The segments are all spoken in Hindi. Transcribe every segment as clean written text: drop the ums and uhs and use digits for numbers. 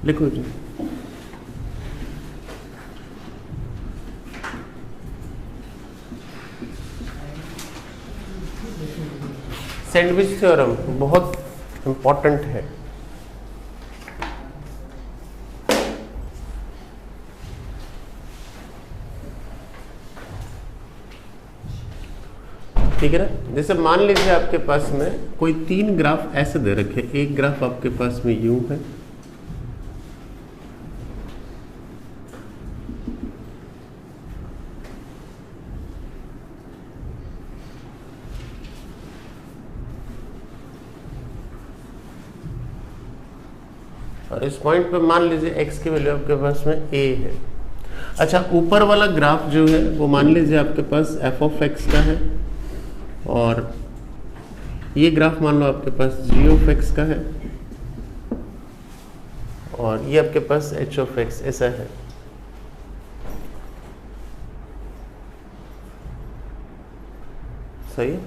लिखो जी। सैंडविच थ्योरम बहुत इंपॉर्टेंट है। ठीक है ना। जैसे मान लीजिए आपके पास में कोई 3 ग्राफ ऐसे दे रखे, एक ग्राफ आपके पास में यूं है, और इस पॉइंट पे मान लीजिए x की वैल्यू आपके पास में a है। अच्छा, ऊपर वाला ग्राफ जो है वो मान लीजिए आपके पास f ऑफ x का है, और ये ग्राफ मान लो आपके पास g ऑफ x का है, और ये आपके पास h ऑफ x ऐसा है। सही है।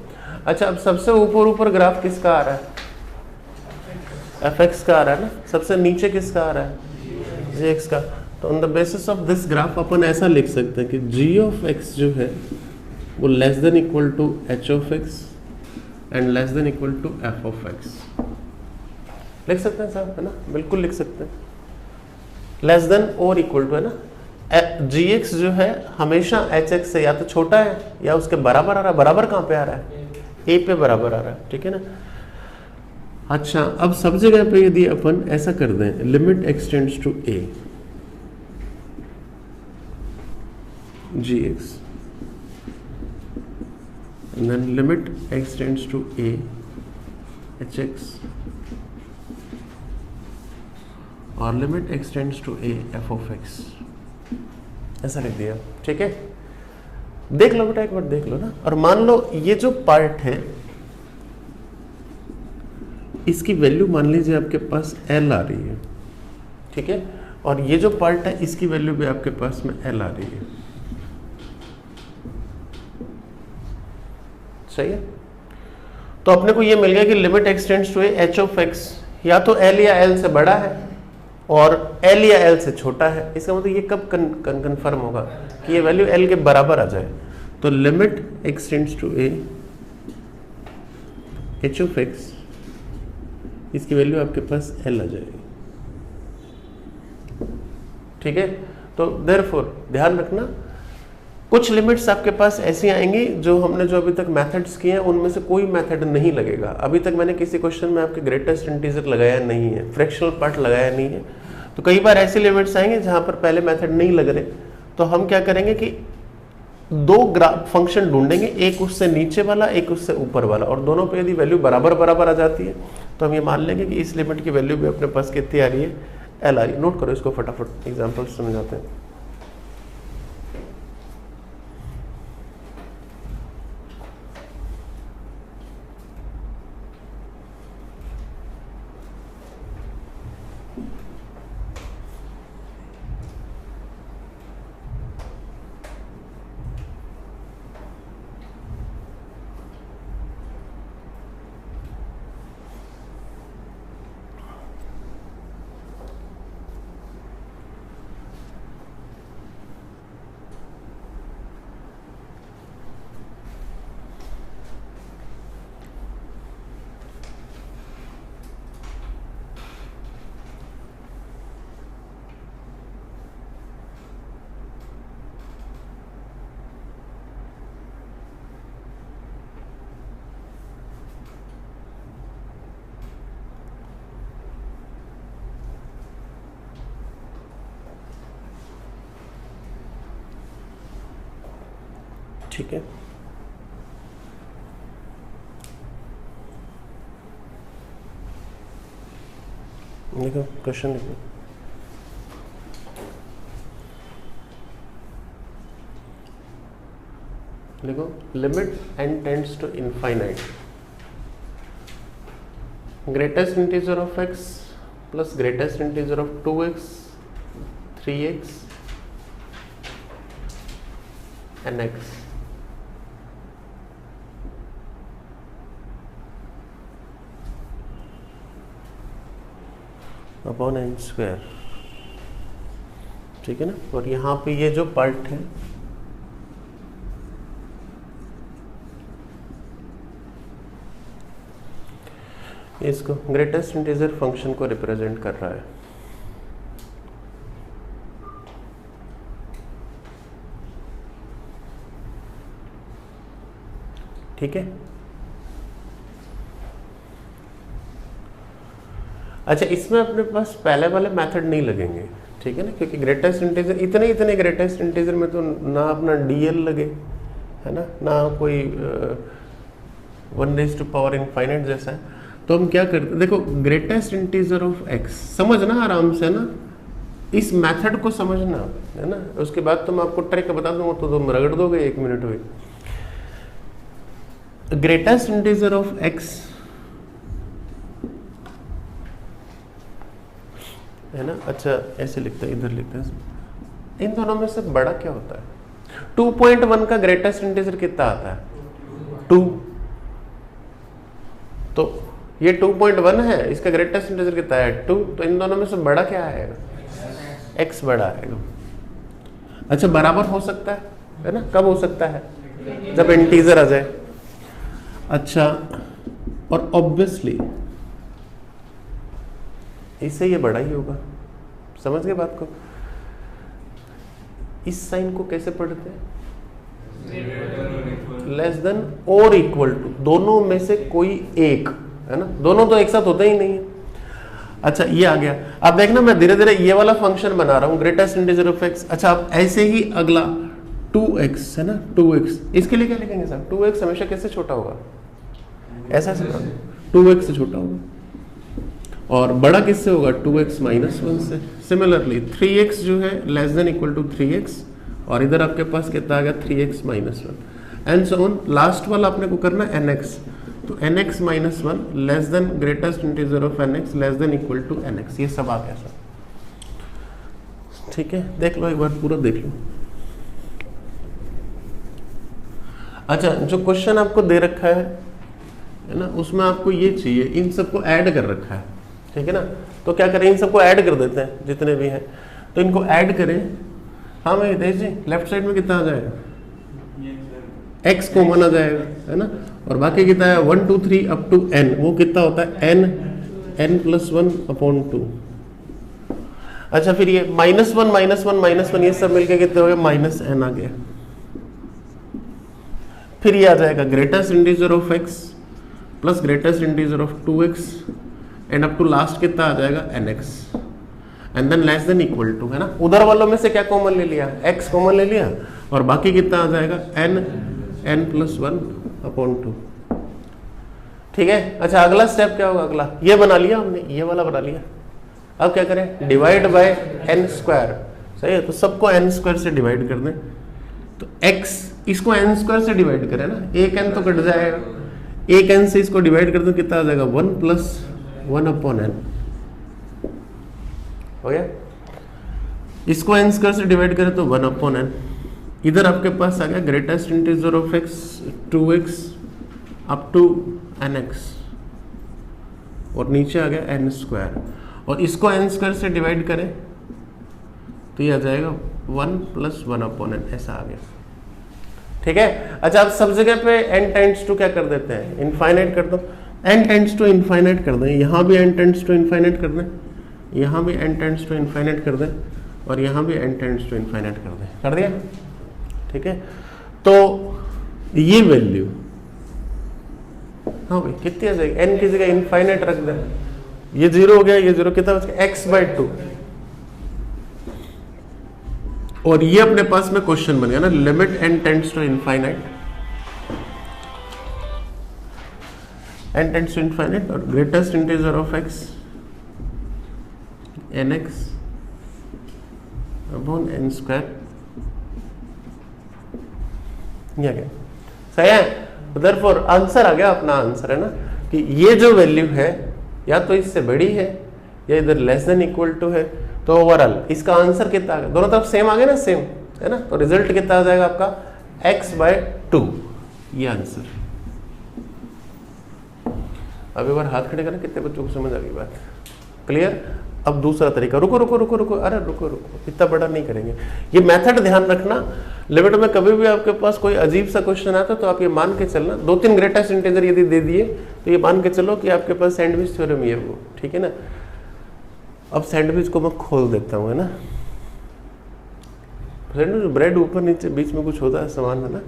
अच्छा, अब सबसे ऊपर ग्राफ किसका आ रहा है? fx का आ रहा है ना। सबसे नीचे किसका आ रहा है? gx का। तो on the basis of this graph अपन ऐसा लिख सकते हैं कि g ऑफ x जो है वो less than equal to h of x and less than equal to f of x। लिख सकते हैं साहब, है ना? बिल्कुल लिख सकते हैं। लेस देन और इक्वल टू, है ना। gx जो है हमेशा hx से या तो छोटा है या उसके बराबर आ रहा है। बराबर कहाँ पे आ रहा है? a पे बराबर आ रहा है। ठीक है ना। अच्छा, अब सब जगह पे यदि अपन ऐसा कर दें, limit extends to a gx and then limit extends to a hx और limit extends to a f of x, ऐसा लिख दिया। ठीक है, देख लो बेटा, एक बार देख लो ना। और मान लो ये जो पार्ट है इसकी वैल्यू मान लीजिए आपके पास l आ रही है। ठीक है, और ये जो पार्ट है इसकी वैल्यू भी आपके पास में l आ रही है। सही है। तो अपने को ये मिल गया कि limit extends to h of x या तो l या l से बड़ा है और l या l से छोटा है। इसका मतलब ये कब कंफर्म होगा कि ये वैल्यू l के बराबर आ जाए। तो limit extends to a h of x, इसकी वैल्यू आपके पास l आ जाएगी। ठीक है। तो देयरफॉर ध्यान रखना, कुछ लिमिट्स आपके पास ऐसी आएंगी जो हमने जो अभी तक मेथड्स किए हैं उनमें से कोई मेथड नहीं लगेगा। अभी तक मैंने किसी क्वेश्चन में आपके ग्रेटेस्ट इंटीजर लगाया नहीं है, फ्रैक्शनल पार्ट लगाया नहीं है। तो कई बार ऐसी लिमिट्स आएंगे जहां पर पहले मेथड नहीं लग रहे, तो हम क्या करेंगे कि 2 फंक्शन ढूंढेंगे, एक उससे नीचे वाला, एक उससे ऊपर वाला, और दोनों पे यदि वैल्यू बराबर बराबर आ जाती है तो हम ये मान लेंगे कि इस लिमिट की वैल्यू भी अपने पास कितनी आ रही है? l आ रही है। नोट करो इसको फटाफट, एग्जाम्पल समझाते हैं। ठीक है, देखो क्वेश्चन लिखो। लिखो limit n tends to infinite, greatest integer of x plus greatest integer of 2x 3x and x upon n square. ठीक है ना। और यहाँ पे ये जो पार्ट है इसको ग्रेटेस्ट इंटीजर फंक्शन को रिप्रेजेंट कर रहा है। ठीक है। अच्छा, इसमें अपने पास पहले वाले मेथड नहीं लगेंगे, ठीक है ना, क्योंकि ग्रेटेस्ट इंटीजर इतने ग्रेटेस्ट इंटीजर में तो ना अपना डीएल लगे, है ना कोई 1⁻∞ जैसा है। तो हम क्या करते हैं, देखो ग्रेटेस्ट इंटीजर ऑफ एक्स समझना आराम से ना, इस मेथड को समझना है ना, उसके बाद तो मैं आपको ट्रिक बता दूंगा तो तुम रगड़ दोगे 1 मिनट में। ग्रेटेस्ट इंटीजर ऑफ एक्स है ना। अच्छा ऐसे लिखते हैं, इधर लिखते हैं, इन दोनों में से बड़ा क्या होता है? 2.1 का ग्रेटेस्ट इंटीजर कितना आता है? 2। तो ये 2.1 है, इसका ग्रेटेस्ट इंटीजर कितना है? 2। तो इन दोनों में से बड़ा क्या आएगा? x बड़ा आएगा। अच्छा, बराबर हो सकता है ना? कब हो सकता है? जब इंटीजर आ जाए। अच्छा, और ऑब्वियसली इससे ये बड़ा ही होगा। समझ गए बात को? इस साइन को कैसे पढ़ते हैं? लेस देन और इक्वल टू, दोनों में से कोई एक, है ना, दोनों तो एक साथ होते ही नहीं है। अच्छा, ये आ गया। अब देखना मैं धीरे धीरे ये वाला फंक्शन बना रहा हूं, ग्रेटेस्ट इंटीजर ऑफ एक्स। अच्छा, अब ऐसे ही अगला 2x है ना, 2x, इसके लिए क्या लिखेंगे साहब? 2x हमेशा कैसे छोटा होगा? ऐसा से 2x से छोटा होगा। और बड़ा किससे होगा? 2x माइनस 1 से। सिमिलरली 3x जो है less than equal to 3x, और इधर आपके पास कितना आ गया? 3x minus 1 and so on. Last वाला अपने को करना nx, तो nx minus 1 less than greatest integer of nx less than equal to nx। ये सब आ गया सर, ठीक है। देख लो एक बार, पूरा देख लो। अच्छा, जो क्वेश्चन आपको दे रखा है ना, उसमें आपको ये चाहिए, इन सबको ऐड कर रखा है, ठीक है ना। तो क्या करें, इन सबको ऐड कर देते हैं जितने भी हैं, तो इनको ऐड करें। हाँ भाई देख जी, लेफ्ट साइड में कितना आ जाएगा? x कॉमन आ जाएगा, है ना, और बाकी कितना है? 1 2 3 अप टू n, वो कितना होता है? n plus 1/2। अच्छा, फिर ये -1 -1 ये सब मिलके कितने हो गए? -n आ गया। फिर ये आ जाएगा greatest integer of x plus greatest integer of 2x and up to last कितना आ जाएगा? nx and then less than equal to, है ना। उधर वालों में से क्या कॉमन ले लिया? x कॉमन ले लिया, और बाकी कितना आ जाएगा? n प्लस 1/2, ठीक है। अच्छा, अगला स्टेप क्या होगा? अगला ये बना लिया हमने, ये वाला बना लिया। अब क्या करें? डिवाइड बाय n स्क्वायर, सही है। तो सबको n स्क्वायर से डिवाइड कर दें, तो x इसको n स्क्वायर से डिवाइड करें ना, एक n तो कट जाएगा, एक n से इसको डिवाइड कर दो, कितना आ जाएगा? 1 प्लस 1/n हो गया। इसको n स्क्वायर से डिवाइड करें तो 1/n। इधर आपके पास आ गया greatest integer of x 2x up to nx, और नीचे आ गया n स्क्वायर, और इसको n स्क्वायर से डिवाइड करें तो ये आ जाएगा 1 प्लस 1/n, ऐसा आ गया, ठीक है। अच्छा, अब सब जगह पे n टेंड्स टू क्या कर देते हैं? इनफाइनाइट कर दो। n टेंड्स टू इनफाइनाइट कर दें, यहाँ भी n टेंड्स टू इनफाइनाइट कर दें, यहाँ भी n टेंड्स टू इनफाइनाइट कर दें, और यहाँ भी n टेंड्स टू इनफाइनाइट कर दें। कर दिया, ठीक है। तो ये वैल्यू, हाँ भाई, कितनी आ जाएगी? n की जगह इनफाइनाइट रख दें, ये 0 हो गया, ये 0, कितना बच गया? x/2। और ये अपने पास में क्वेश्चन बन गया ना, limit n tends to infinite, n tends to infinite, और greatest integer of x nx upon n square. ये आ गया, सही है। देयरफॉर आंसर आ गया, अपना आंसर है ना, कि ये जो वैल्यू है या तो इससे बड़ी है या इधर लेस देन इक्वल टू है। तो ओवरऑल इसका आंसर कितना आ गया? दोनों तरफ सेम आ गया ना, सेम, है ना। तो रिजल्ट कितना आ जाएगा आपका? x/2, ये आंसर। अब एक बार हाथ खड़े करना, कितने बच्चों को समझ आ गई बात? क्लियर? अब दूसरा तरीका, रुको रुको रुको रुको, अरे रुको रुको, इतना बड़ा नहीं करेंगे, ये मेथड ध्यान रखना। लिमिट में कभी भी आपके पास कोई अजीब सा क्वेश्चन आता तो आप ये मान के चलना, 2-3 ग्रेटेस्ट इंटीजर यदि दे दिए तो ये मान के चलो कि आपके पास सैंडविच थ्योरम ही है वो, ठीक है ना। अब सैंडविच को मैं खोल देता हूँ, है ना, ब्रेड ऊपर नीचे बीच में कुछ होता है सामान, है ना।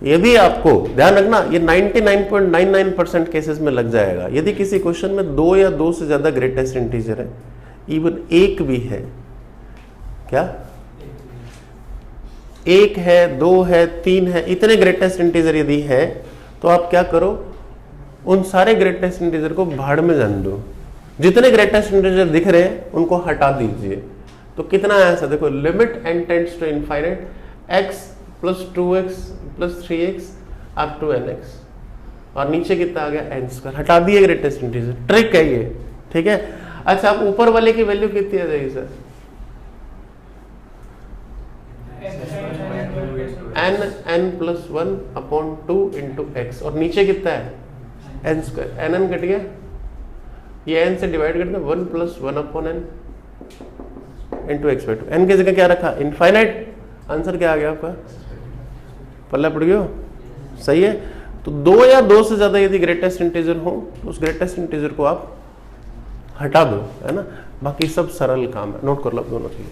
यदि आपको ध्यान रखना, ये 99.99% केसेस में लग जाएगा। यदि किसी क्वेश्चन में 2 या 2 से ज्यादा ग्रेटेस्ट इंटीजर है, इवन 1 भी है, क्या 1 है, 2 है, 3 है, इतने ग्रेटेस्ट इंटीजर यदि है तो आप क्या करो, उन सारे ग्रेटेस्ट इंटीजर को भाड़ में जान दो। जितने ग्रेटेस्ट इंटीजर दिख रहे हैं उनको हटा दीजिए। तो कितना है ऐसा, देखो, limit n tends to infinite x + 2x + 3x up to nx, और नीचे कितना आ गया n², हटा दिए ग्रेटेस्ट इंटीजर। ट्रिक है ये, ठीक है। अच्छा, अब ऊपर वाले की वैल्यू कितनी आ जाएगी सर, n+1/2 × x, और नीचे कितना है n², n कट गया, ये n से डिवाइड कर दो, 1 + 1/n × x/2, n की जगह क्या रखा, इनफाइनाइट। आंसर क्या आ गया आपका, पल्ला पड़ गया, सही है। तो 2 या 2 से ज्यादा यदि ग्रेटेस्ट इंटीजर हो तो उस ग्रेटेस्ट इंटीजर को आप हटा दो, है ना। बाकी सब सरल काम है, नोट कर लो दोनों चीजें।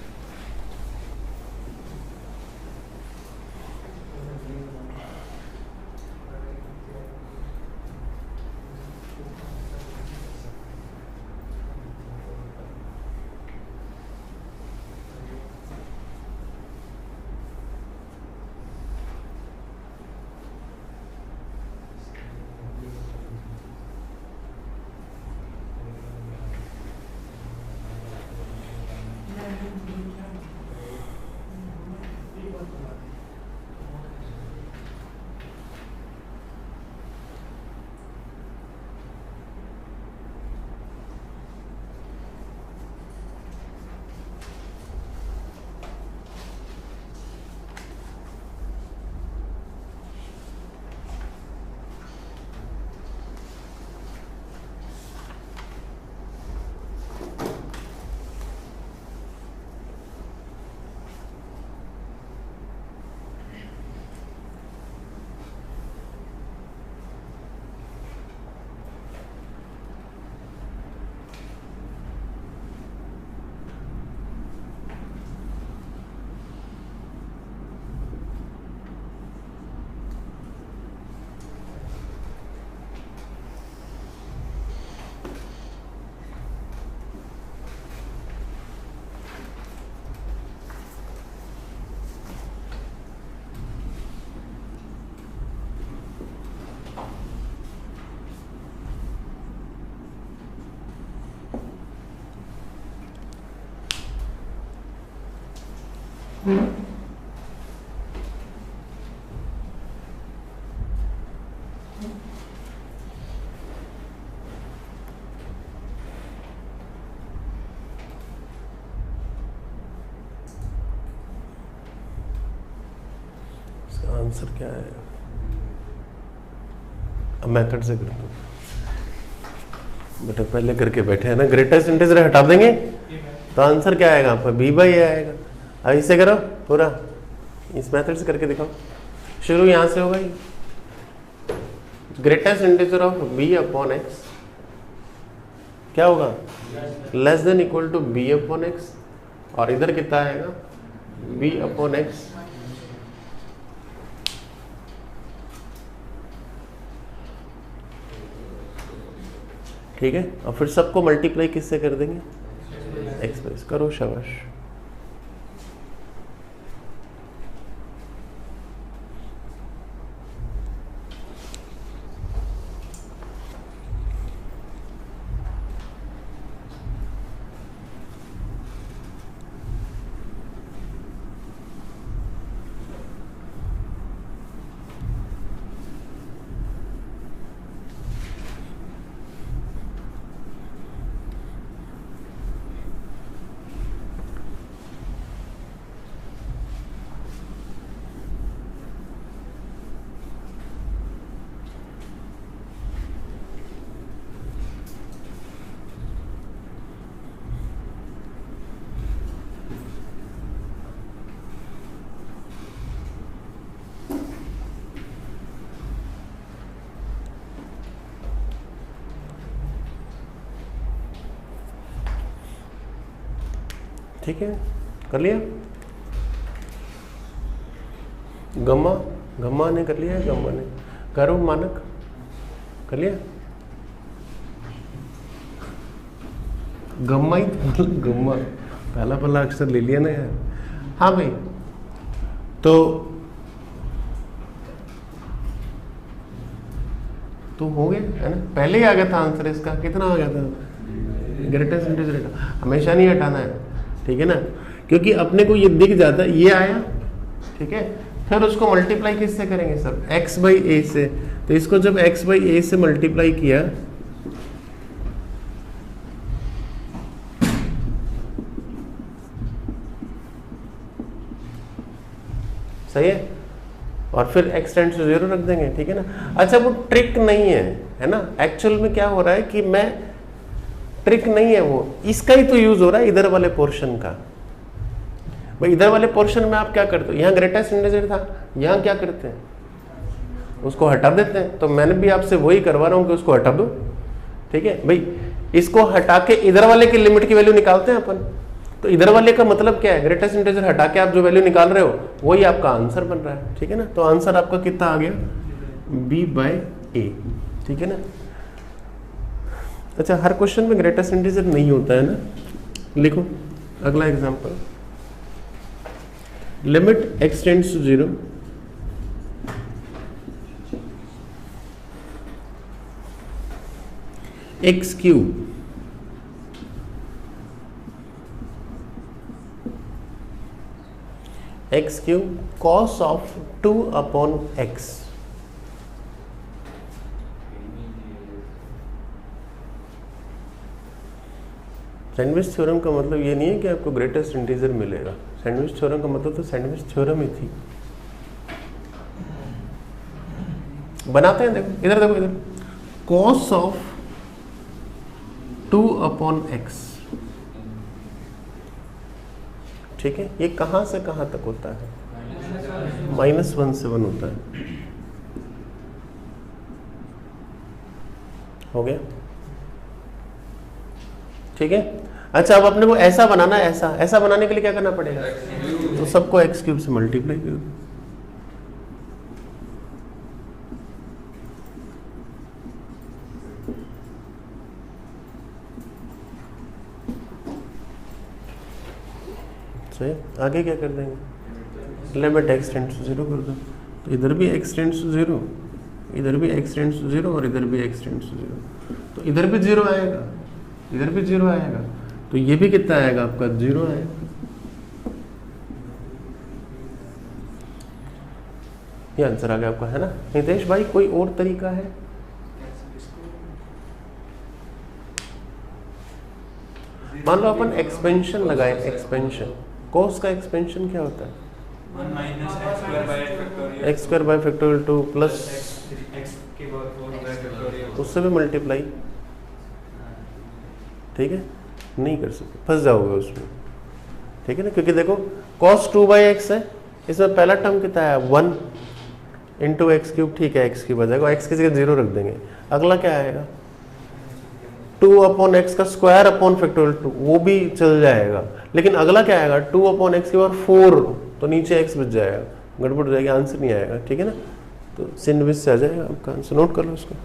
आंसर क्या है, अब मेथड से करता हूँ बेटा, पहले करके बैठे हैं ना। ग्रेटेस्ट इंटीजर हटा देंगे तो आंसर क्या आएगा आपका, b/a आएगा। अब इसे करो पूरा, इस मेथड से करके दिखाओ। शुरू यहां से होगा, ग्रेटेस्ट इंटीजर ऑफ b/x क्या होगा, <= b/x, और इधर कितना आएगा b/x। ठीक है, और फिर सबको मल्टीप्लाई किससे कर देंगे, एक्स। करो, शाबाश। ठीक है, कर लिया। गम्मा, गम्मा ने कर लिया है, गम्मा ने। करो मानक, कर लिया। गम्मा ही तो, गम्मा पहला पहला अक्षर ले लिया ना यार। हाँ भाई, तो हो गया है ना, पहले ही आ गया था आंसर इसका। कितना आ गया था? ग्रेटेस्ट इंटीजर हमेशा नहीं हटाना है, ठीक है ना, क्योंकि अपने को ये दिख जाता है, ये आया, ठीक है, फिर उसको मल्टीप्लाई किससे करेंगे सर? x बाई ए से। तो इसको जब x बाई ए से मल्टीप्लाई किया, सही है, और फिर x टेंड्स टू 0 रख देंगे, ठीक है ना। अच्छा, वो ट्रिक नहीं है ना, एक्चुअल में क्या हो रहा है कि मैं, ट्रिक नहीं है वो, इसका ही तो यूज हो रहा है इधर वाले पोर्शन का। भाई इधर वाले पोर्शन में आप क्या करते हो, यहाँ ग्रेटेस्ट इंटीजर था, यहाँ क्या करते हैं, उसको हटा देते हैं। तो मैंने भी आपसे वही करवा रहा हूँ कि उसको हटा दो, ठीक है भाई। इसको हटा के इधर वाले की लिमिट की वैल्यू निकालते हैं अपन। तो इधर वाले का मतलब क्या है, ग्रेटेस्ट इंटीजर हटा के आप जो वैल्यू निकाल रहे हो वही आपका आंसर बन रहा है, ठीक है ना। तो आंसर आपका कितना आ गया? b बाई ए, ठीक है ना। अच्छा, हर क्वेश्चन में ग्रेटेस्ट इंटीजर नहीं होता है ना। लिखो अगला example, limit x tends to 0 x cube x cube cos of 2 upon x। Sandwich theorem का मतलब ये नहीं है कि आपको ग्रेटेस्ट इंटीजर मिलेगा। सैंडविच थ्योरम का मतलब तो सैंडविच थ्योरम ही थी। बनाते हैं, देखो इधर, देखो इधर, cos ऑफ 2 अपॉन x, ठीक है। ये कहां से कहां तक होता है? -1 से 1 होता है, हो गया, ठीक है। अच्छा, अब अपने को ऐसा बनाना है, ऐसा बनाने के लिए क्या करना पड़ेगा? तो सबको x क्यूब से मल्टीप्लाई करो। सही, आगे क्या कर देंगे? लिमिट x टेंड्स टू 0 कर दो। तो इधर भी x टेंड्स टू 0, इधर भी x टेंड्स टू 0 और इधर भी x टेंड्स टू 0। तो इधर भी 0 आएगा, इधर भी 0 आएगा, तो ये भी कितना आएगा आपका? 0 आएगा। ये आंसर आ गया आपका, है ना। नितेश भाई, कोई और तरीका है? मान लो अपन एक्सपेंशन लगाए, एक्सपेंशन, cos का एक्सपेंशन क्या होता है? x square by factorial 2 plus उससे भी मल्टीप्लाई, ठीक है। नहीं कर सकते, फंस जाओगे उसमें, ठीक है ना, क्योंकि देखो cos 2 बाई एक्स है, इसमें पहला टर्म कितना है? 1 इंटू एक्स क्यूब, ठीक है, एक्स क्यूब आ जाएगा, एक्स की जगह 0 रख देंगे। अगला क्या आएगा? 2 अपॉन एक्स का स्क्वायर अपॉन फैक्टोरियल 2, वो भी चल जाएगा, लेकिन अगला क्या आएगा? 2 अपॉन एक्स के बाद 4, तो नीचे एक्स बच जाएगा, गड़बड़ हो जाएगी, आंसर नहीं आएगा, ठीक है ना। तो सिंविच से आ जाएगा आपका आंसर, नोट कर लो उसको।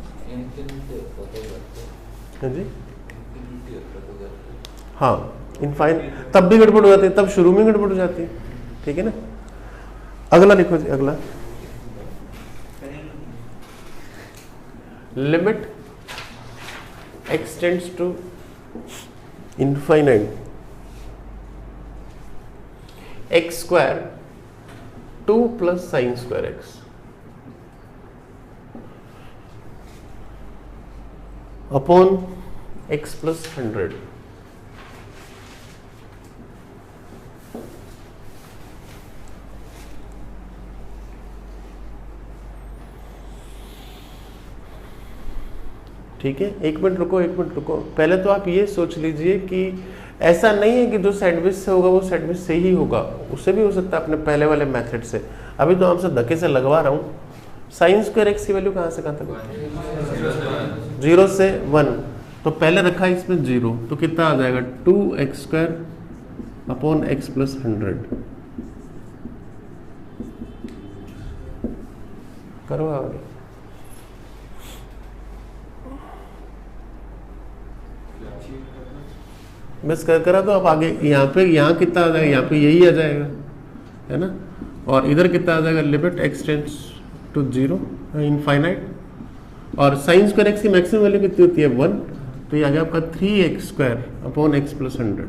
हाँ जी, हाँ, इनफाइन तब भी गड़बड़ हो जाती है, तब शुरू में गड़बड़ हो जाती है, ठीक है ना। अगला लिखो जी, अगला limit x tends to infinite x square 2 plus sine square x upon x plus 100। ठीक है, एक मिनट रुको, पहले तो आप ये सोच लीजिए कि ऐसा नहीं है कि जो सैंडविच से होगा वो सैंडविच से ही होगा, उससे भी हो सकता है अपने पहले वाले मेथड से। अभी तो आपसे धक्के से लगवा रहा हूँ। साइन स्क्वायर एक्स की वैल्यू कहाँ से कहाँ तक होती है? 0 से 1, तो पहले रखा इसमें 0, तो कितना आ जाएगा? 2x square upon x plus 100। करो आगे। बस करा तो अब आगे यहाँ कितना आ जाएगा, यहाँ पे यही आ जाएगा, है ना। और इधर कितना आ जाएगा, limit x tends to 0 infinite, और साइन स्क्वायर एक्स की मैक्सिमम वैल्यू कितनी होती है 1, तो ये आ गया आपका 3x square upon x plus 100।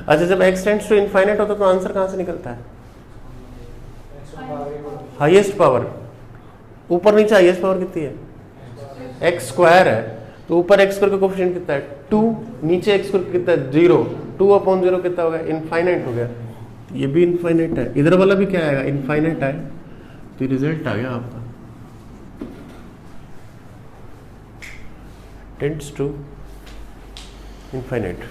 अच्छा, जब x टेंड्स टू इनफाइनाइट होता है तो आंसर कहाँ से निकलता है, हाईएस्ट पावर। ऊपर नीचे हाईएस्ट पावर कितनी है, x स्क्वायर है, तो ऊपर x स्क्वायर का कोफिशिएंट कितना है 2, नीचे x स्क्वायर कितना है 0, 2 अपॉन 0 कितना हो गया, इनफाइनाइट हो गया। ये भी इनफाइनाइट है, इधर वाला भी क्या आएगा, इनफाइनाइट है, तो रिजल्ट आ गया आपका टेंड्स टू इनफाइनाइट।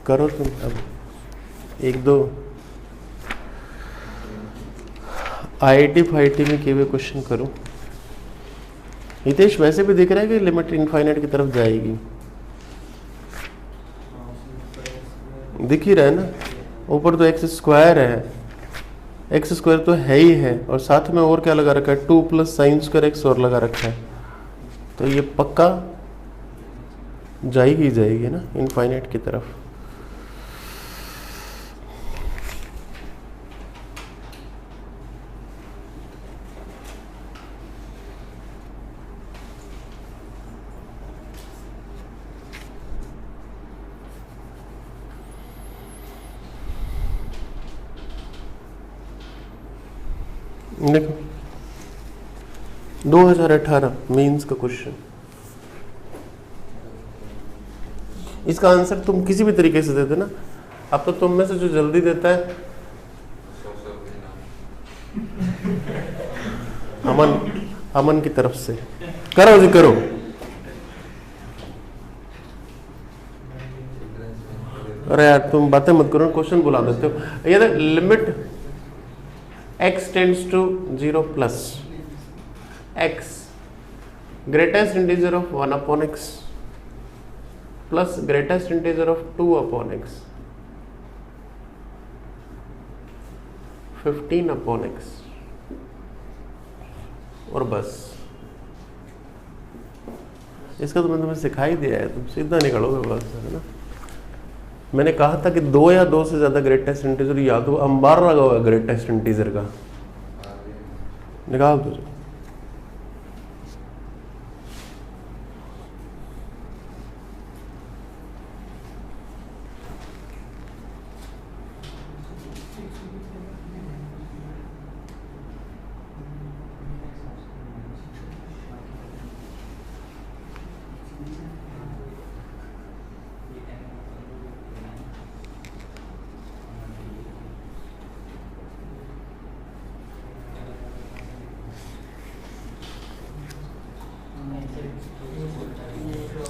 करो तुम अब एक दो IIT फाइटी में किए हुए क्वेश्चन करो। हितेश वैसे भी दिख रहा है कि लिमिट इनफाइनाइट की तरफ जाएगी, दिख ही रहा है ना। ऊपर तो एक्स स्क्वायर है, एक्स स्क्वायर तो है ही है, और साथ में और क्या लगा रखा है 2 प्लस साइन स्क्वायर एक्स और लगा रखा है, तो ये पक्का जाएगी ना इनफाइनाइट की तरफ। देखो 2018 मेंस का क्वेश्चन, इसका आंसर तुम किसी भी तरीके से दे देना। अब तो तुम में से जो जल्दी देता है अमन की तरफ से करो जी, करो। अरे यार तुम बातें मत करो, क्वेश्चन बुला देते हो। ये limit x tends to 0 plus x greatest integer of 1 upon x plus greatest integer of 2 upon x 15 upon x, और बस इसका तो मैंने तुम्हें सिखा ही दिया है, तुम सीधा निकलोगे बस, है ना। मैंने कहा था कि 2 या 2 से ज्यादा ग्रेटेस्ट इंटीजर, या तो अंबार लगा हुआ ग्रेटेस्ट इंटीजर का, निकाल दो।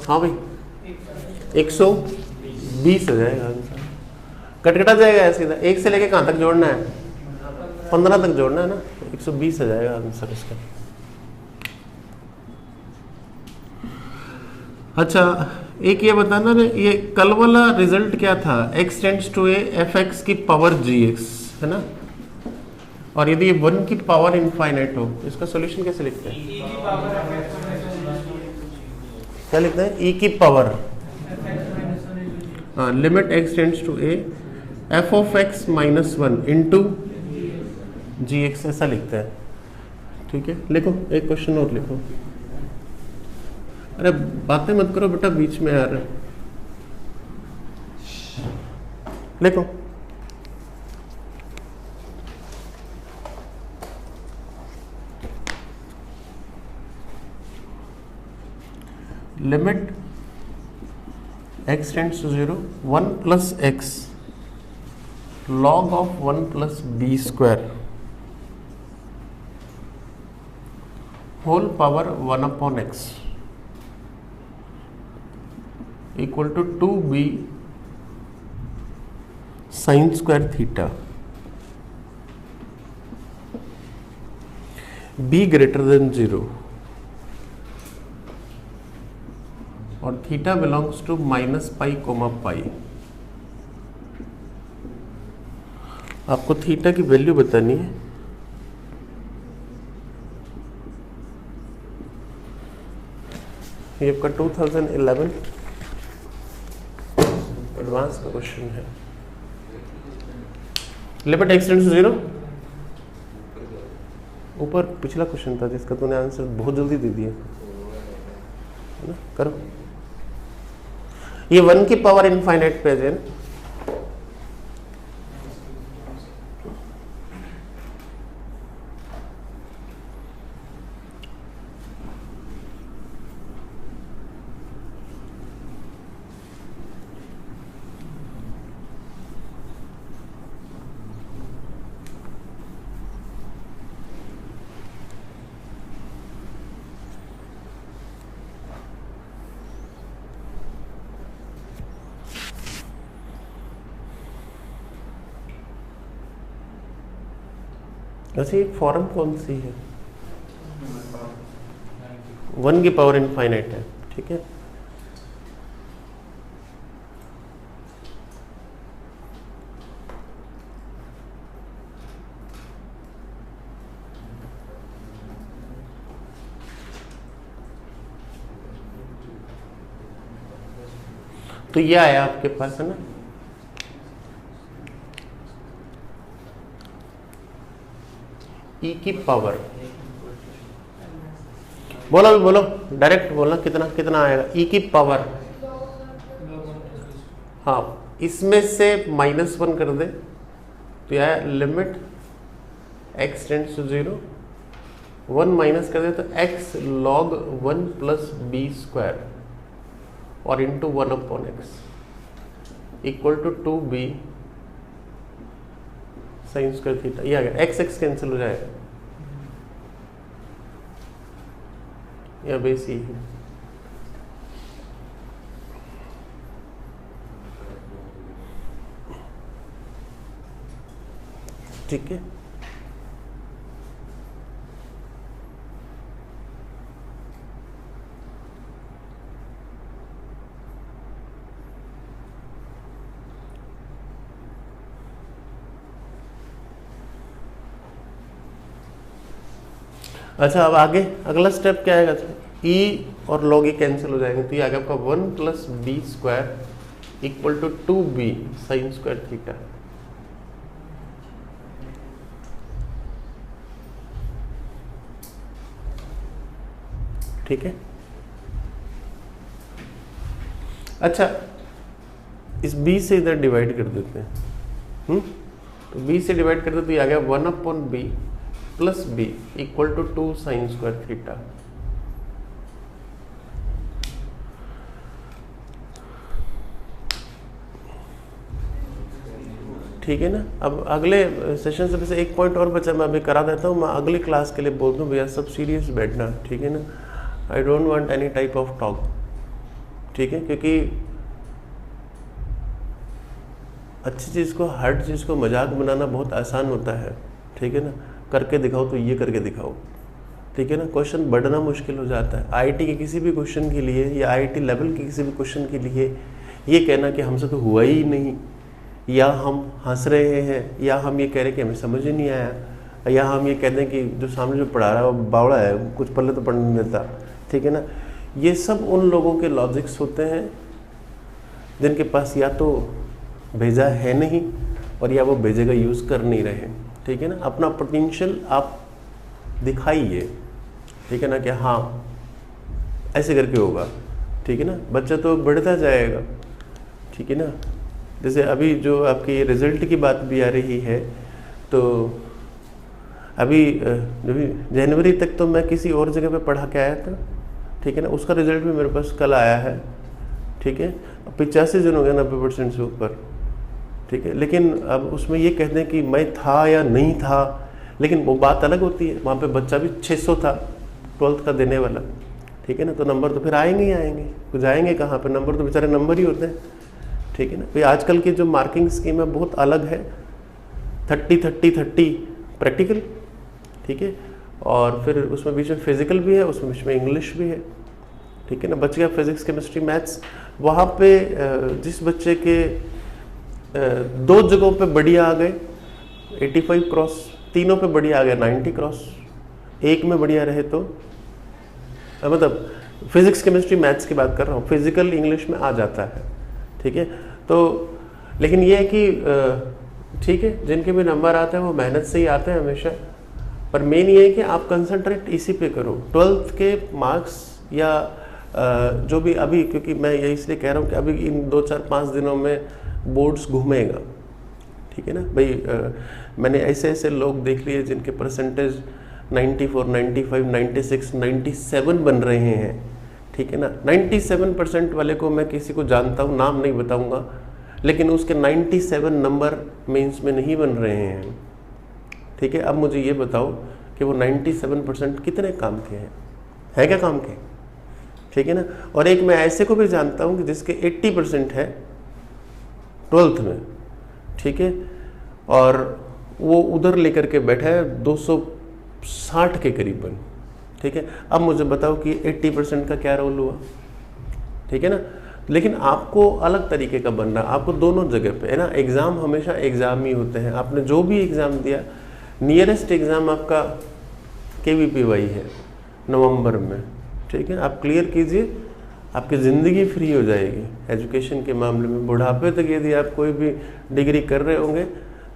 हाँ भाई 120 हो जाएगा आंसर, कटकटा जाएगा ऐसे सीधा। 1 से लेके कहाँ तक जोड़ना है, 15 तक जोड़ना है ना, 120 हो जाएगा आंसर इसका। अच्छा एक ये बताना ना, ये कल वाला रिजल्ट क्या था, x tends to a fx की पावर gx, है ना। और यदि 1 की पावर इनफाइनाइट हो, इसका सॉल्यूशन कैसे लिखते हैं, क्या लिखते हैं, e की power, limit x tends to a f of x minus 1 into gx, ऐसा लिखते हैं। ठीक है, लिखो एक क्वेश्चन और लिखो। अरे बातें मत करो बेटा, बीच में आ रहे, लिखो। Limit x tends to 0 1 plus x log of 1 plus b square whole power 1 upon x equal to 2b sin square theta, b greater than 0 और theta belongs to minus pi comma pi. आपको थीटा की वैल्यू बतानी है। ये आपका 2011 एडवांस का क्वेश्चन है। लिमिट x टेंड्स टू 0, ऊपर पिछला क्वेश्चन था जिसका तूने आंसर बहुत जल्दी दे दिया है ना। करो, ये 1 की पावर इनफाइनाइट पे है। वैसे एक फॉर्म कौन सी है? 1 की पावर इनफाइनाइट है, ठीक है। तो ये आया आपके पास, है ना। ई की पावर, बोलो भी बोलो, डायरेक्ट बोलना, कितना कितना आएगा ई की पावर। हाँ, इसमें से -1 कर दे तो यह है limit x tends to 0, 1 minus कर दे तो x log 1 plus b square और into 1 upon x equal to 2b sine square theta. ये आ गया, x x कैंसिल हो जाएगा, यह बेस ही है। ठीक है, अच्छा। अब आगे अगला स्टेप क्या आएगा? e और log e कैंसिल हो जाएंगे तो ये आ गया आपका 1 plus b square equal to 2b sine square theta. ठीक है, अच्छा इस b से इधर डिवाइड कर देते हैं। तो b से डिवाइड कर देते तो ये आ गया 1 upon b plus b equal to 2 sine square theta. ठीक है ना। अब अगले सेशन से वैसे एक पॉइंट और बचा, मैं अभी करा देता हूँ। मैं अगली क्लास के लिए बोल दूँ भैया सब सीरियस बैठना, ठीक है ना। I don't want any type of talk, ठीक है, क्योंकि अच्छी चीज़ को, हर चीज़ को मजाक बनाना बहुत आसान होता है, ठीक है ना। करके दिखाओ तो ये करके दिखाओ, ठीक है ना। क्वेश्चन बढ़ना मुश्किल हो जाता है। आईटी के किसी भी क्वेश्चन के लिए या आईटी लेवल के किसी भी क्वेश्चन के लिए ये कहना कि हमसे तो हुआ ही नहीं, या हम हंस रहे हैं, या हम ये कह रहे हैं कि हमें समझ ही नहीं आया, या हम ये कहते हैं कि जो सामने जो पढ़ा रहा है वो बावड़ा है, कुछ पल्ले तो पढ़ने नहीं देता, ठीक है ना। ये सब उन लोगों के लॉजिक्स होते हैं जिनके पास या तो भेजा है नहीं और या वो भेजे का यूज़ कर नहीं रहे, ठीक है ना। अपना पोटेंशियल आप दिखाइए, ठीक है ना, कि हाँ ऐसे करके होगा, ठीक है ना। बच्चा तो बढ़ता जाएगा, ठीक है ना। जैसे अभी जो आपकी रिजल्ट की बात भी आ रही है, तो अभी जनवरी तक तो मैं किसी और जगह पे पढ़ा के आया था, ठीक है ना। उसका रिजल्ट भी मेरे पास कल आया है, ठीक है। 85 जन हो गया 90% से ऊपर, ठीक है। लेकिन अब उसमें ये कहते हैं कि मैं था या नहीं था, लेकिन वो बात अलग होती है। वहाँ पे बच्चा भी 600 था 12th का देने वाला, ठीक है ना, तो नंबर तो फिर आएंगे ही आएंगे, कुछ जाएंगे कहाँ पे, नंबर तो बेचारे नंबर ही होते हैं, ठीक है ना। भाई आजकल की जो मार्किंग स्कीम है बहुत अलग है, 30-30-30 प्रैक्टिकल, ठीक है, और फिर उसमें बीच में फिजिकल भी है, उसमें बीच में इंग्लिश भी है, ठीक है ना। बच गया फिजिक्स केमिस्ट्री मैथ्स। वहाँ पे जिस बच्चे के 2 जगहों पे बढ़िया आ गए 85 क्रॉस, तीनों पे बढ़िया आ गया 90 क्रॉस, एक में बढ़िया रहे तो मतलब फिजिक्स केमिस्ट्री मैथ्स की बात कर रहा हूँ, फिजिकल इंग्लिश में आ जाता है, ठीक है। तो लेकिन ये है कि ठीक है, जिनके भी नंबर आते हैं वो मेहनत से ही आते हैं हमेशा, पर मेन ये है कि आप कंसंट्रेट इसी पे करो। 12th के मार्क्स या जो भी अभी, क्योंकि मैं ये इसलिए कह रहा हूँ कि अभी इन 2-4-5 दिनों में बोर्ड्स घूमेगा, ठीक है ना भाई। मैंने ऐसे ऐसे लोग देख लिए जिनके परसेंटेज 94, 95, 96, 97 बन रहे हैं, ठीक है ना। 97% वाले को मैं किसी को जानता हूँ, नाम नहीं बताऊंगा, लेकिन उसके 97 नंबर मेंस में नहीं बन रहे हैं, ठीक है। अब मुझे ये बताओ कि वो 97% कितने काम के हैं, है क्या काम के, ठीक है ना। और एक मैं ऐसे को भी जानता हूँ कि जिसके 80% है 12th में, ठीक है, और वो उधर लेकर के बैठा है 260 के करीबन, ठीक है। अब मुझे बताओ कि 80% का क्या रोल हुआ, ठीक है ना। लेकिन आपको अलग तरीके का बनना, आपको दोनों जगह पे है ना। एग्ज़ाम हमेशा एग्ज़ाम ही होते हैं, आपने जो भी एग्ज़ाम दिया, नियरेस्ट एग्ज़ाम आपका KVPY है नवंबर में, ठीक है। आप क्लियर कीजिए, आपकी ज़िंदगी फ्री हो जाएगी एजुकेशन के मामले में। बुढ़ापे तक यदि आप कोई भी डिग्री कर रहे होंगे,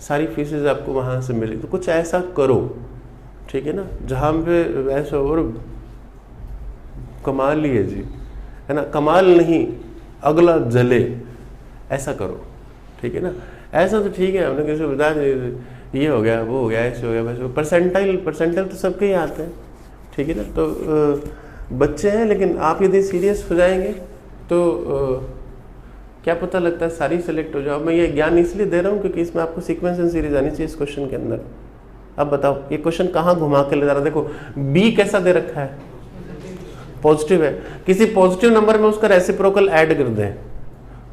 सारी फीसेज आपको वहाँ से मिलेगी। तो कुछ ऐसा करो, ठीक है ना, जहाँ पे ऐसा और कमाल ही है जी, है ना, कमाल नहीं अगला जले, ऐसा करो, ठीक है ना। ऐसा तो ठीक है, हमने किसी को बता ये हो गया, वो हो गया, ऐसे हो गया, वैसे। परसेंटाइल तो सबके ही आते हैं, ठीक है ना। तो बच्चे हैं, लेकिन आप यदि सीरियस हो जाएंगे तो क्या पता लगता है सारी सेलेक्ट हो जाओ। मैं ये ज्ञान इसलिए दे रहा हूँ क्योंकि इसमें आपको सीक्वेंस एंड सीरीज आनी चाहिए इस क्वेश्चन के अंदर। अब बताओ ये क्वेश्चन कहाँ घुमा के ले जा रहा है। देखो बी कैसा दे रखा है, पॉजिटिव है, किसी पॉजिटिव नंबर में उसका रेसिप्रोकल ऐड कर दें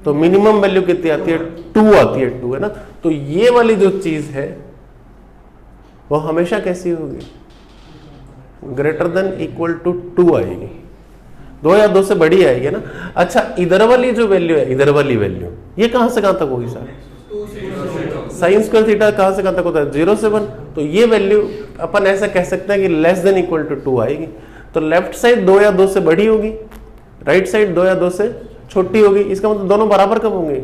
तो मिनिमम वैल्यू कितनी आती है, 2 आती है, 2 है ना। तो ये वाली जो चीज है वो हमेशा कैसी होगी, ग्रेटर देन इक्वल टू 2 आएगी, 2 या 2 से बड़ी आएगी ना। अच्छा इधर वाली जो वैल्यू है, इधर वाली वैल्यू ये कहां से कहां तक होगी सर, साइन स्क्वायर थीटा कहां से कहां तक होता है, 0 से 1। तो ये वैल्यू अपन ऐसा कह सकते हैं कि लेस देन इक्वल टू 2 आएगी। तो लेफ्ट साइड 2 या 2 से बड़ी होगी, राइट साइड 2 या 2 से छोटी होगी। इसका मतलब दोनों बराबर कब होंगे,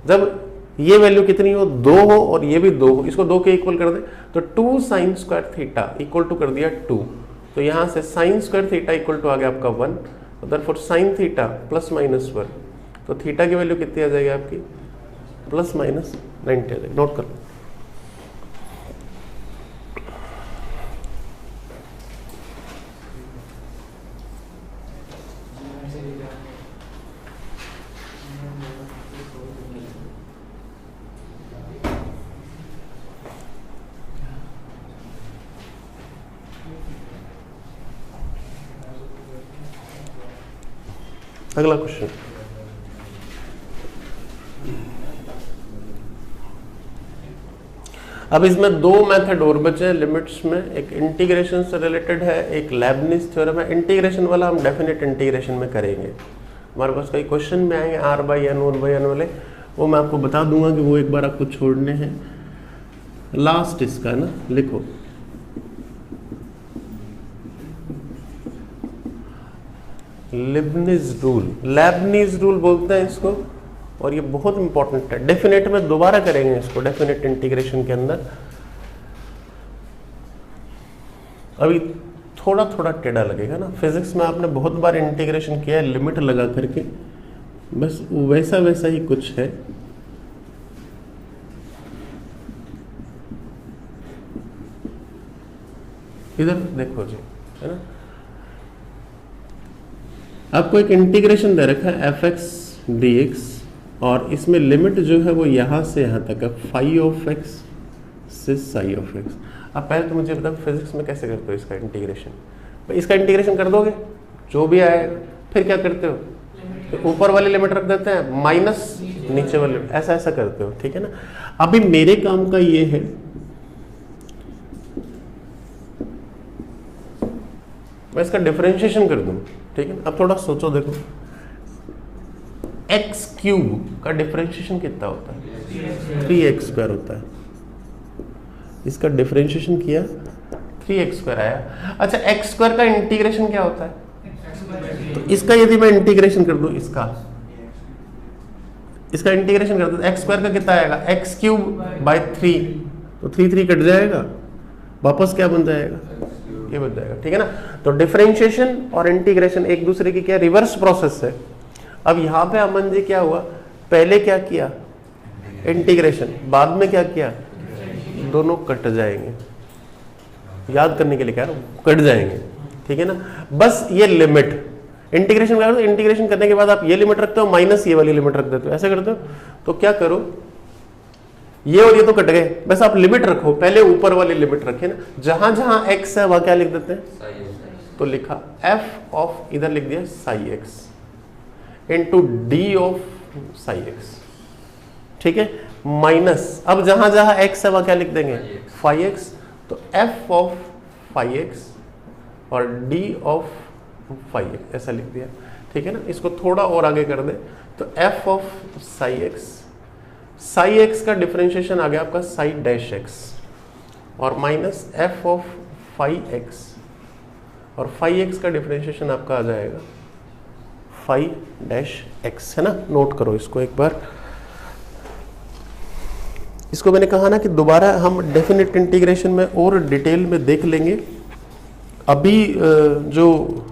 जब ये वैल्यू कितनी हो, 2 हो और ये भी 2 हो। इसको 2 के इक्वल कर दे तो 2 sine square theta equal to कर दिया 2। तो यहां से sine square theta equal to आ गया आपका 1, तो therefore sine theta plus minus 1। तो थीटा की वैल्यू कितनी आ जाएगी आपकी, प्लस माइनस 90 आ जाएगी। नोट कर लो। अगला क्वेश्चन, अब इसमें 2 मेथड और बचे हैं लिमिट्स में। एक इंटीग्रेशन से रिलेटेड है, एक लेबनिज थ्योरम है। इंटीग्रेशन वाला हम डेफिनेट इंटीग्रेशन में करेंगे, हमारे पास कई क्वेश्चन में आएंगे r/n 1/n वाले, वो मैं आपको बता दूंगा कि वो एक बार आपको छोड़ने हैं। लास्ट इसका ना लिखो, लेबनिज रूल बोलते हैं इसको, और ये बहुत इंपॉर्टेंट है। डेफिनेट में दोबारा करेंगे इसको, डेफिनेट इंटीग्रेशन के अंदर। अभी थोड़ा थोड़ा टेढ़ा लगेगा ना, फिजिक्स में आपने बहुत बार इंटीग्रेशन किया है लिमिट लगा करके, बस वैसा वैसा ही कुछ है। इधर देखो जी, है ना, आपको एक इंटीग्रेशन दे रखा है fx dx और इसमें लिमिट जो है वो यहाँ से यहाँ तक है, फाई ऑफ एक्स से साई ऑफ एक्स। अब पहले तो मुझे बताओ फिजिक्स में कैसे करते हो इसका इंटीग्रेशन? इसका इंटीग्रेशन कर दोगे जो भी आएगा, फिर क्या करते हो, तो ऊपर वाली लिमिट रख देते हैं माइनस नीचे वाली, ऐसा ऐसा करते हो, ठीक है ना। अभी मेरे काम का ये है, मैं इसका डिफरेंशिएशन कर दूं, ठीक है। अब थोड़ा सोचो, देखो एक्स क्यूब का डिफरेंशिएशन कितना होता है? 3x² होता है। इसका डिफरेंशिएशन किया 3x² आया। अच्छा, x² का इंटीग्रेशन क्या होता है? तो इसका यदि मैं इंटीग्रेशन कर दूं, इसका इंटीग्रेशन कर दूं, x² का कितना आएगा? x³/3, तो 3 कट जाएगा, वापस क्या बन जाएगा? ये बन जाएगा, ठीक है ना। तो डिफरेंशिएशन और इंटीग्रेशन एक दूसरे की क्या रिवर्स प्रोसेस है। अब यहाँ पे अमन जी क्या हुआ, पहले क्या किया? इंटीग्रेशन, बाद में क्या किया? दोनों कट जाएंगे, याद करने के लिए कह रहा हूँ, कट जाएंगे, ठीक है ना। बस ये लिमिट इंटीग्रेशन कर दो, इंटीग्रेशन करने के बाद आप ये लिमिट रखते हो माइनस ये वाली लिमिट रख देते हो, ऐसे करते हो। तो क्या करो, ये और ये तो कट गए, बस आप लिमिट रखो, पहले ऊपर वाली लिमिट रखे ना, जहां जहां x है वहां क्या लिख देते हैं? तो लिखा f ऑफ, इधर लिख दिया Sai x into D of psi x, ठीक है, माइनस, अब जहां जहां x है वहां क्या लिख देंगे? फाई एक्स, तो f ऑफ फाई एक्स और d ऑफ फाई एक्स, ऐसा लिख दिया, ठीक है ना। इसको थोड़ा और आगे कर दे, तो f of psi x, psi x का डिफरेंशिएशन आ गया आपका साई डैश एक्स, और minus f of phi x, और फाई एक्स का डिफरेंशिएशन आपका आ जाएगा फाई डैश एक्स, है ना। नोट करो इसको एक बार। इसको मैंने कहा ना कि दोबारा हम डेफिनेट इंटीग्रेशन में और डिटेल में देख लेंगे। अभी जो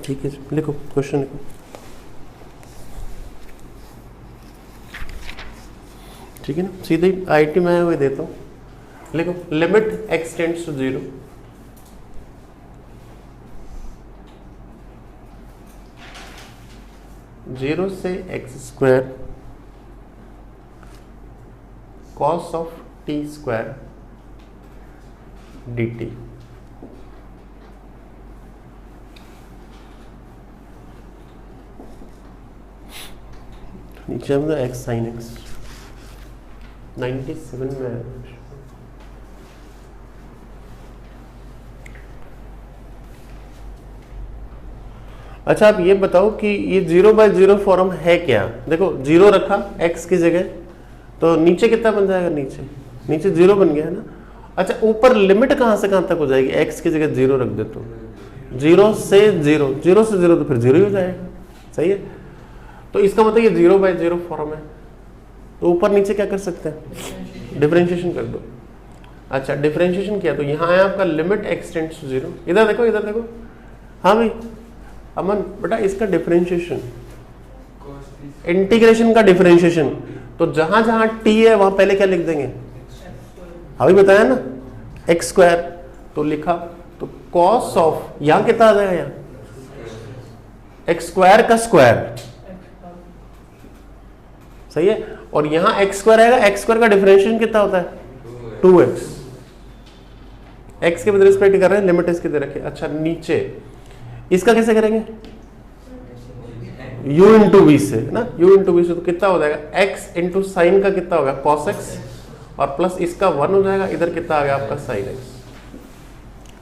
ठीक है, लिखो क्वेश्चन लिखो, ठीक है ना। सीधे आईटी में हुए देता हूँ, लिखो limit x tends to 0, zero से x² cos of t² dt, नीचे हम x sin x 97 में है। अच्छा, आप ये बताओ कि ये 0/0 फॉर्म है क्या? देखो 0 रखा x की जगह, तो नीचे कितना बन जाएगा? नीचे 0 बन गया है ना। अच्छा, ऊपर लिमिट कहां से कहां तक हो जाएगी? x की जगह 0 रख दे तो 0 से 0, 0 से 0 तो फिर 0 ही हो जाएगा, सही है। तो इसका मतलब ये 0/0 फॉर्म है, तो ऊपर नीचे क्या कर सकते हैं? डिफरेंशिएशन कर दो। अच्छा, डिफरेंशिएशन किया तो यहाँ है आपका लिमिट x टेंड्स टू 0, इधर देखो, हाँ भाई अमन बेटा, इसका डिफरेंशिएशन, इंटीग्रेशन का डिफरेंशिएशन, तो जहां जहां t है वहां पहले क्या लिख देंगे? अभी बताया ना x², तो लिखा, तो cos ऑफ, यहां कितना आ जाएगा? यहाँ x² का स्क्वायर सही है। और यहाँ एक्स स्क्वायर आएगा, एक्स स्क्वायर का डिफरेंशिएशन कितना होता है 2x, x के रिस्पेक्ट कर रहे हैं, लिमिट इसकी दे रखी है। अच्छा नीचे इसका कैसे करेंगे, u इंटू वी से ना, u इंटू वी से तो कितना हो जाएगा x इंटू साइन का कितना होगा cos x और प्लस इसका 1 हो जाएगा, इधर कितना आ गया आपका sin x।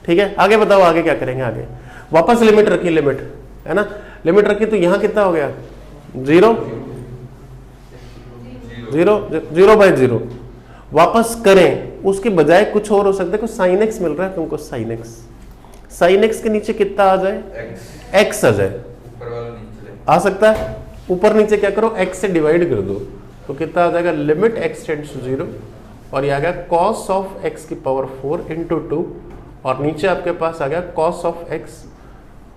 ठीक है, आगे बताओ आगे क्या करेंगे। आगे वापस लिमिट रखी, लिमिट है ना, लिमिट रखी तो यहाँ कितना हो गया 0 0 बाय 0। वापस करें उसके बजाय कुछ और हो सकता है, कुछ साइन एक्स मिल रहा है तुमको, साइन एक्स, साइन एक्स के नीचे कितना आ जाए x आ जाए, ऊपर वाला नीचे आ सकता है। ऊपर नीचे क्या करो x से डिवाइड कर दो तो कितना आ जाएगा लिमिट x टेंड्स टू 0 और ये आ गया cos ऑफ x की पावर 4 इंटू 2 और नीचे आपके पास आ गया cos of x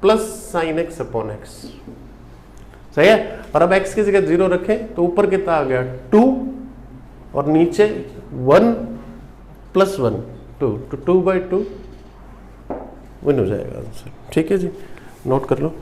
plus sine x upon x. सही है। और अब x की जगह 0 रखें तो ऊपर कितना आ गया 2 और नीचे 1 प्लस 1 2 तो 2 बाई 2 विन हो जाएगा आंसर। ठीक है जी, नोट कर लो।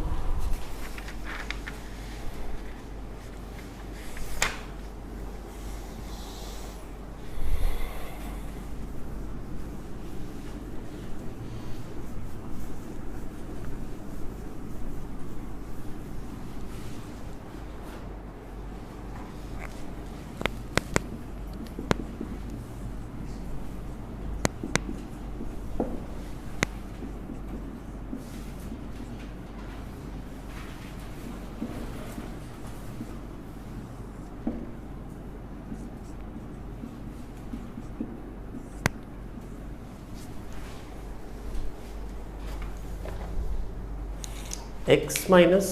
x minus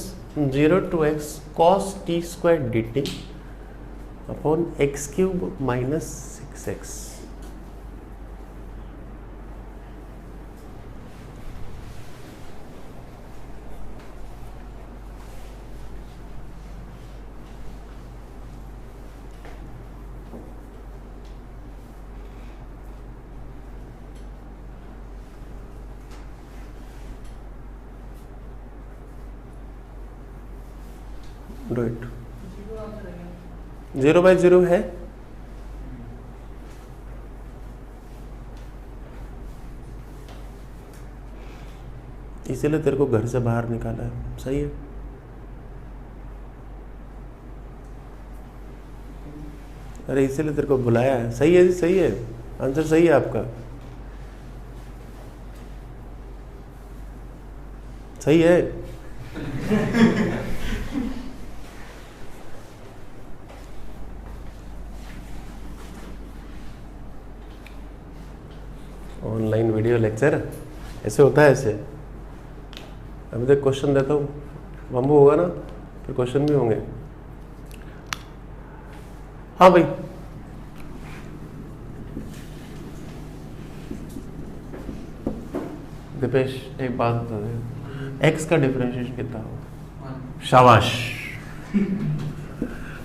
0 to x cos t square D T upon x cube minus 6x। Do it. 0 by 0 है, इसीलिए तेरे को घर से बाहर निकाला है। सही है, अरे इसीलिए तेरे को बुलाया है। सही है जी, सही है, आंसर सही है आपका, सही है। ऑनलाइन वीडियो लेक्चर ऐसे होता है, ऐसे। अभी तक क्वेश्चन देता हूँ, बम्बू होगा ना फिर क्वेश्चन भी होंगे। हाँ भाई, दीपेश एक बात बता दे, एक्स का डिफरेंशिएशन कितना होगा? शाबाश।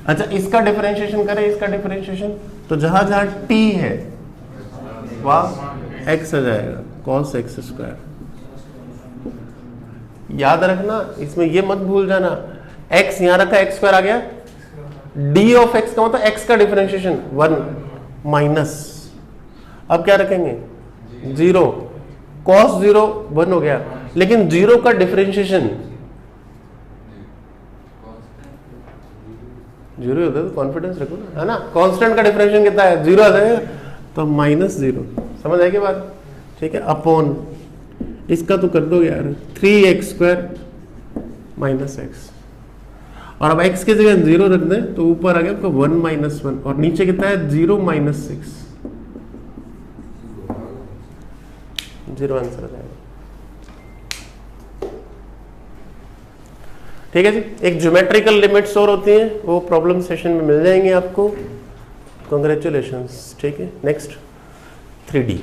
अच्छा इसका डिफरेंशिएशन करें, इसका डिफरेंशिएशन तो जहां जहां टी है वहां x आ जाएगा cos x स्क्वायर। याद रखना इसमें ये मत भूल जाना, x यहां रखा x स्क्वायर आ गया, d ऑफ x का मतलब x का डिफरेंशिएशन 1 माइनस, अब क्या रखेंगे 0, cos 0 1 हो गया, लेकिन 0 का डिफरेंशिएशन 0 होता है तो कॉन्फिडेंस रखो ना, है ना। कांस्टेंट का डिफरेंशिएशन कितना है 0 आ जाएगा तो -0, समझ आएगी बात। ठीक है, अपॉन इसका तो कर दो यार 3x स्क्वायर माइनस एक्स, और अब x की जगह 0 रख दें तो ऊपर आ गया आपका 1 माइनस 1 और नीचे कितना है 0 माइनस 6, 0 आंसर आ जाएगा। ठीक है जी, एक ज्योमेट्रिकल लिमिट्स और होती हैं, वो प्रॉब्लम सेशन में मिल जाएंगे आपको। कॉन्ग्रेचुलेशंस। ठीक है, नेक्स्ट 3D।